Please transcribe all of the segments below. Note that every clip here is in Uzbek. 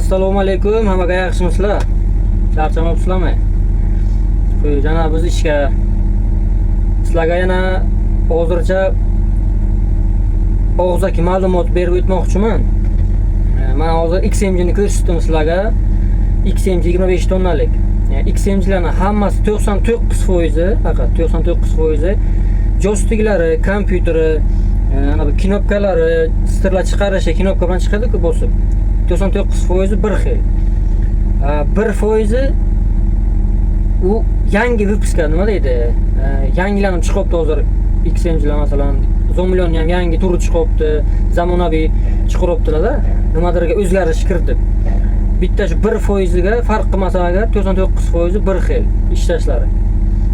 Assalomu alaykum, hammaga yaxshimisizlar? Charchamabsizlarmi? Jana biz ishga sizlarga yana hozircha og'zaki ma'lumot berib o'tmoqchiman. Men hozir XMG ni ko'rsatdim sizlarga. XMG 25 tonnalik. XMG'larning hammasi 99%, faqat 99% joysticklari, kompyuteri, ana bu knopkalari, stirlar chiqarishi, knopka bilan chiqadi-ku bosib. 99% bir xil. 1% u yangi vypuska nima deydi? Yangilanib chiqibdi hozir XMG'lar masalan, Zoomlion ham yangi turi chiqibdi, zamonaviy chiqaribdilar-da. Nimadirga o'zgarish kiritib. Bitta shu 1% ga farq qilmasa agar 99% bir xil ishlashlari.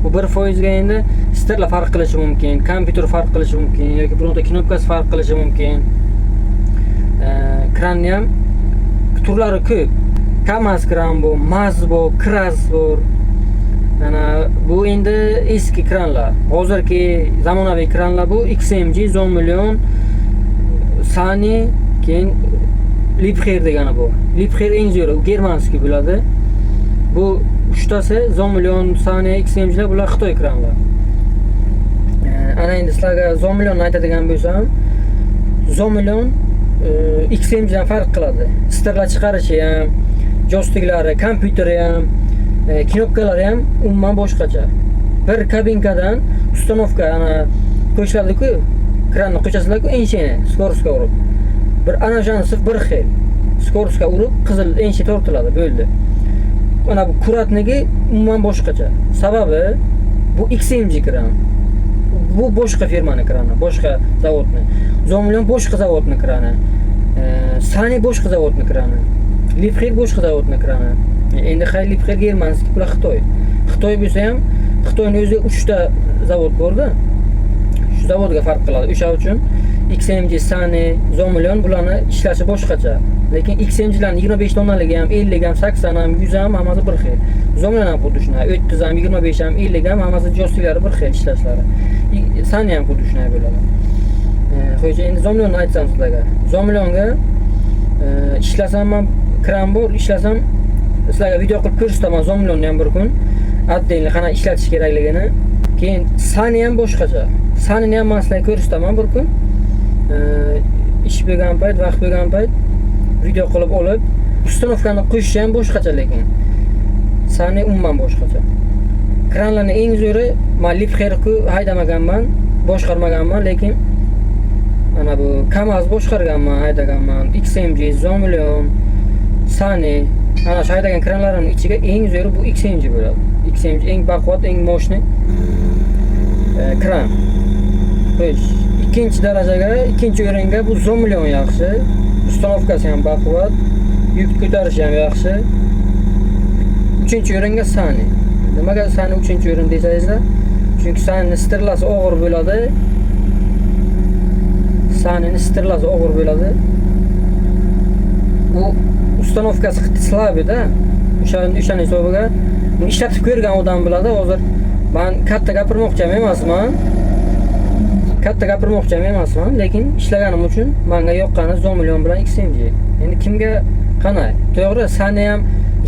Bu 1% ga endi stirlar farq qilishi mumkin, kompyuter farq qilishi mumkin yoki bironta knopkasi farq qilishi mumkin. Kranni ham turlari ko'p. Kamaz kran bu, Maz bu, Kras bu. Mana bu endi eski kranlar. Hozirgi zamonaviy kranlar bu XMG, Zoomlion, Sani, keyin Liebherr degani bu. Liebherr eng zo'ri, u germanskiy bo'ladi. Bu uchtasi Zoomlion, Sani, XMG'lar bular Xitoy kranlar. Ana endi sizlarga Zoomlionni aytadigan bo'lsam, Zoomlion XMG'dan farq qiladi. Stirlar chiqarishi ham, joysticklari, kompyuteri ham, knopkalari ham umuman boshqacha. Bir kabinkadan ustanovka ana qo'shiladi-ku, kranni qo'shasizlar-ku enchini, skoroska urib. Bir ana o'shanisi bir xil. Skoroska urib, qizil enchi tortiladi, bo'ldi. Ana bu kuratniki umuman boshqacha. Sababi bu XMG kran. Bu boshqa firmaning krani, boshqa zavodning. Zoomlion boshqa zavodning krani. Sani boshqa zavodning krani. Liebherr boshqa zavodning krani. Endi Liebherr germanskiy, bular Xitoy. Xitoy bo'lsa ham Xitoyning o'zi 3 ta zavod bor-da. Shu zavodga farq qiladi. O'sha uchun XMG, Sani, Zoomlion bularni ishlashi boshqacha. Lekin XMG'larning 25 tonnaligi ham, 50 ham, 80 ham, 100 ham hammasi bir xil. Zoomlion ham xuddi shunday. 30 ham, 25 ham, 50 ham hammasi joysticklari bir xil ishlashlari. Sani ham xuddi shunday bo'ladi. Xo'ja, endi Zoomlionni aytsam sizlarga. Zoomlionga ishlasam ham kran bor, ishlasam sizlarga video qilib ko'rsataman Zoomlionni ham bir kun. Отдельно qana ishlatish kerakligini. Keyin Sani ham boshqacha. Sanini ham men sizlarga ko'rsataman bir kun. Ish bo'lgan payt, vaqt bo'lgan payt video qilib olib, ustanovkani qo'yish ham boshqacha lekin. Sani umuman boshqacha. Kranlarning eng zo'ri men Liebherrku haydamaganman, boshqarmaganman, lekin ana bu Kamaz boshqarganman, haydaganman. XMG, Zoomlion, Sani, ana shu haydagan kranlarning ichiga eng zo'ri bu XMG bo'ladi. XMG eng baquvvat, eng moshni kran. Xo'sh, ikkinchi darajaga, ikkinchi o'ringa bu Zoomlion yaxshi. Ustanovkasi ham baquvvat, yuk ko'tarishi ham yaxshi. Uchinchi o'ringa Sani. Nimaga Sani uchinchi o'rin desangizlar? Chunki Sani stirlasi og'ir bo'ladi. Sanining stirlasi og'ir bo'ladi. U ustanovkasi slabida. O'shaning hisobiga uni ishlatib ko'rgan odam biladi. Hozir men katta gapirmoqchi emasman. Lekin ishlaganim uchun menga yoqqani Zoomlion bilan XMG. Endi kimga qanday? To'g'ri, Sani ham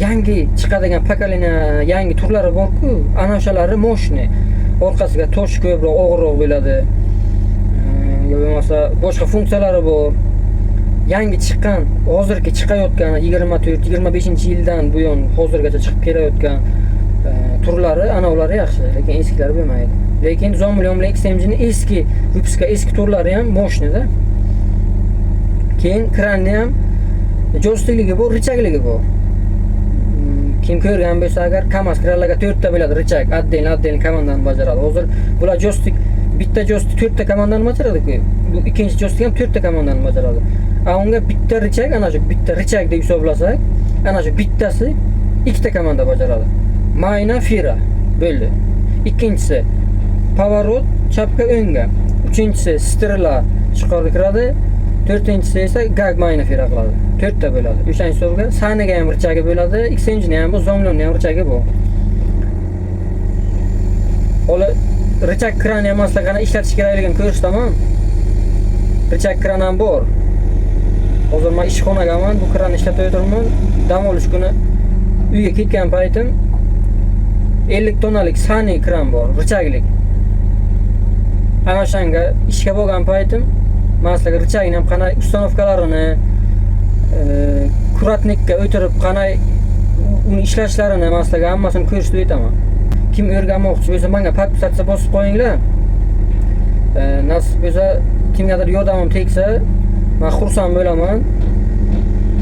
yangi chiqadigan pokoleniya, yangi turlari bor-ku, ana o'shalari moshni. Orqasiga tosh ko'proq, og'irroq bo'ladi. Yo bo'lmasa boshqa funksiyalari bor. Yangi chiqqan, hozirgi chiqayotgan 24-25-yildan buyon hozirgacha chiqib kelayotgan turlari, ana ular yaxshi, lekin eskilari bo'lmaydi. Lekin Zoomlion bilan XMG ning eski vypuska, eski turlari ham moshni-da. Keyin kranni ham joystickligi bor, richakligi bor. Kim ko'rgan bo'lsa agar Kamaz kranlarga 4 ta bo'ladi richak, отдельно komandani bajaradi. Hozir bular joystic, bitta joystic 4 ta komandani bajaradi-ku. Bu ikkinchi joystic ham 4 ta komandani bajaradi. Unga bitta richak, ana shu bitta richak deb hisoblasak, ana shu bittasi 2 ta komanda bajaradi. Mayna, fira bo'ldi. Ikkinchisi pavorot, chapga o'ngga. Uchinchisi stirlar chiqarib kiradi. To'rtinchisi esa gag mayna fira qiladi. 4 ta bo'ladi. O'shaning hisobiga Saniga ham richagi bo'ladi, XMG ni ham bu, Zoomlionni ham richagi bor. Ola richak kran ham maslag'ani ishlatish kerakligini ko'rsataman. Richak kran ham bor. Hozir men ishxonagaman, bu kranni ishlatib o'tiribman. Dam olish kuni uyga ketgan paytim 50 tonnalik sani kran bor, richaglik. Ana shanga ishga bo'lgan paytim men sizlarga richagini ham qanday ustanovkalarini, kuratnikka o'tirib qanday uni ishlashlarini men sizlarga hammasini ko'rsatib o'taman. Kim o'rganmoqchi bo'lsa menga podpisatsiya bosib qo'yinglar. Nasib bo'lsa kimgadir yordamim tegsa, men xursand bo'laman.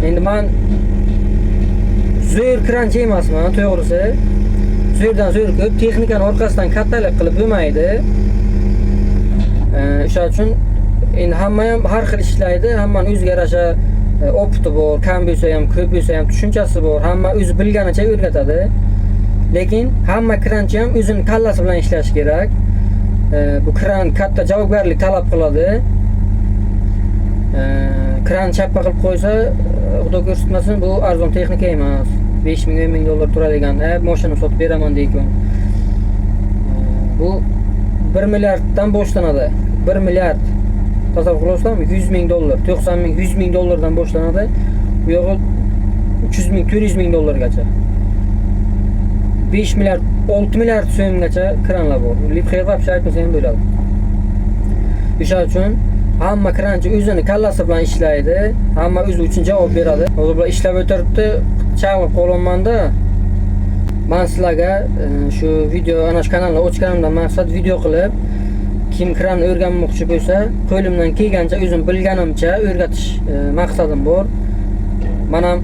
Endi men zo'r kranchi emasman, to'g'risi. Zo'rdan zo'r ko'p texnikani orqasidan kattalik qilib bo'lmaydi. O'sha uchun endi hamma ham har xil ishlaydi, hammaning o'ziga yarasha opiti bor, kam bo'lsa ham, ko'p bo'lsa ham tushunchasi bor. Hamma o'zi bilganicha o'rgatadi. Lekin hamma kranchi ham o'zining kallasi bilan ishlashi kerak. Bu kran katta javobgarlik talab qiladi. Kran chappa qilib qo'ysa, xudo ko'rsatmasin, bu arzon texnika emas. 5 ming, 10 ming dollar turadigan, mashina sotib beraman deykan. Bu 1 milliarddan boshlanadi. 1 milliard. Tasavvur qilasizlarmi? 100 ming dollar, 90 ming, 100 ming dollardan boshlanadi. Bu yo'g'i 300 ming, 400 ming dollargacha. 5 milliard, 6 milliard so'mgacha kranlar bor. Lipxer вообще aytmasa ham bo'ladi. O'sha uchun hamma kranchi o'zini kallasi bilan ishlaydi, hamma o'zi uchun javob beradi. Hozir bular ishlab o'tiribdi, chaqirib qo'yganman-da. Men sizlarga shu video, ana shu kanalni ochganimdan maqsad video qilib, kim kranni o'rganmoqchi bo'lsa, qo'limdan kelgancha o'zim bilganimcha o'rgatish maqsadim bor. Men ham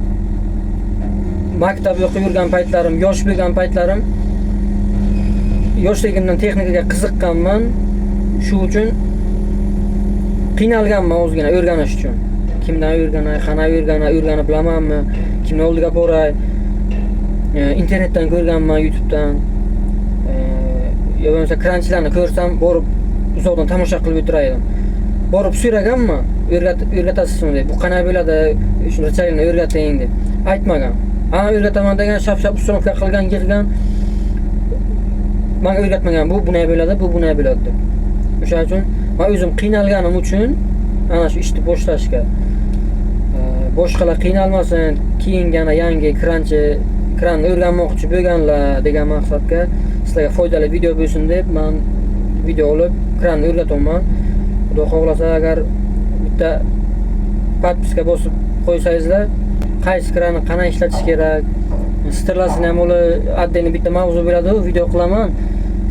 maktab o'qib yurgan paytlarim, yosh bo'lgan paytlarim, yoshligimdan texnikaga qiziqqanman. Shu uchun qiynalganman o'zgina o'rganish uchun. Kimdan o'rganay, qanday o'rganib bilamanmi, kimning oldiga boray, internetdan ko'rganman, YouTubedan. Yo bo'lmasa kranchilarni ko'rsam, borib uzoqdan tomosha qilib o'tiradim. Borib so'raganman, o'rgatasizmi deb. Bu qanday bo'ladi, shuni richagini o'rgating deb. Aytmagan. O'rgataman degan shap-shap ustanovka qilgan, yig'gan. Men o'rgatmagan, bu bunday bo'ladi, bu bunday bo'ladi deb. O'sha uchun men o'zim qiynalganim uchun ana shu ishni boshlashga, boshqalar qiynalmasin, keyingina yangi kran o'rganmoqchi bo'lganlar degan maqsadga sizlarga foydali video bo'lsin deb men video olib kranni o'rgatyapman. Xudo xohlasa agar bitta podpiska bosib qo'ysangizlar, qaysi kranni qanday ishlatish kerak, sterlasini ham отдельно bitta mavzu bo'ladi, video qilaman.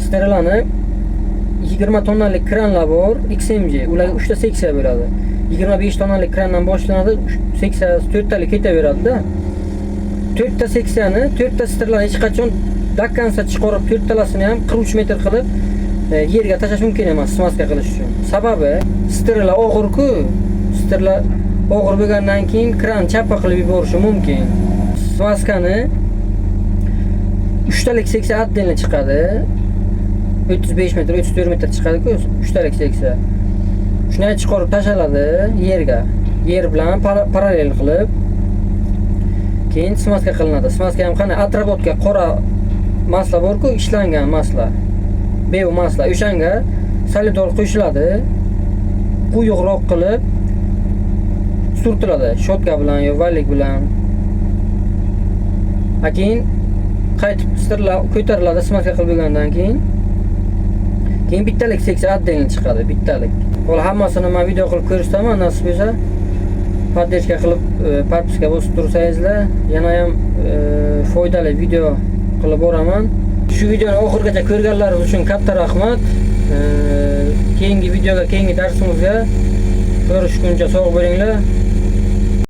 Sterlarni 20 tonnalik kranlar bor, XMG. Ular 3 ta seksiya bo'ladi. 25 tonnalik krandan boshlanadi, seksiyasi 4 talik ketaveradi-da. 4 ta seksiyani, 4 ta sterlarni hech qachon dakkansa chiqarib 4 talasini ham 43 metr qilib yerga tashlash mumkin emas, smaska qilish uchun. Sababi sterlar og'ir-ku. Sterlar og'ir bo'lgandan keyin kran chappa qilib yuborishi mumkin. Smaskani 3 talik seksiya отдельно chiqadi. 35 metr, 34 metr chiqadi-ku, 3 talik seksiya. Shuni chiqarib tashaladi yerga. Yer bilan parallel qilib keyin smaska qilinadi. Smaska ham qanday atrobotka qora masla bor-ku, ishlangan masla. Bev masla. O'shanga solidor qo'shiladi. Quyuqroq qilib surtiladi, shotka bilan yo vallik bilan. Keyin qaytib sterlar ko'tariladi smaska qilib bo'lgandan keyin bittalik seksiya отдельно chiqadi, bittalik. Hol hammasini men video qilib ko'rsataman, nasib bo'lsa poddershka qilib podpiska bosib tursangizlar, yana ham foydali video qilib boraman. Shu videoni oxirigacha ko'rganlaringiz uchun katta rahmat. Keyingi videoga, keyingi darsimizga ko'rishguncha sog' bo'linglar.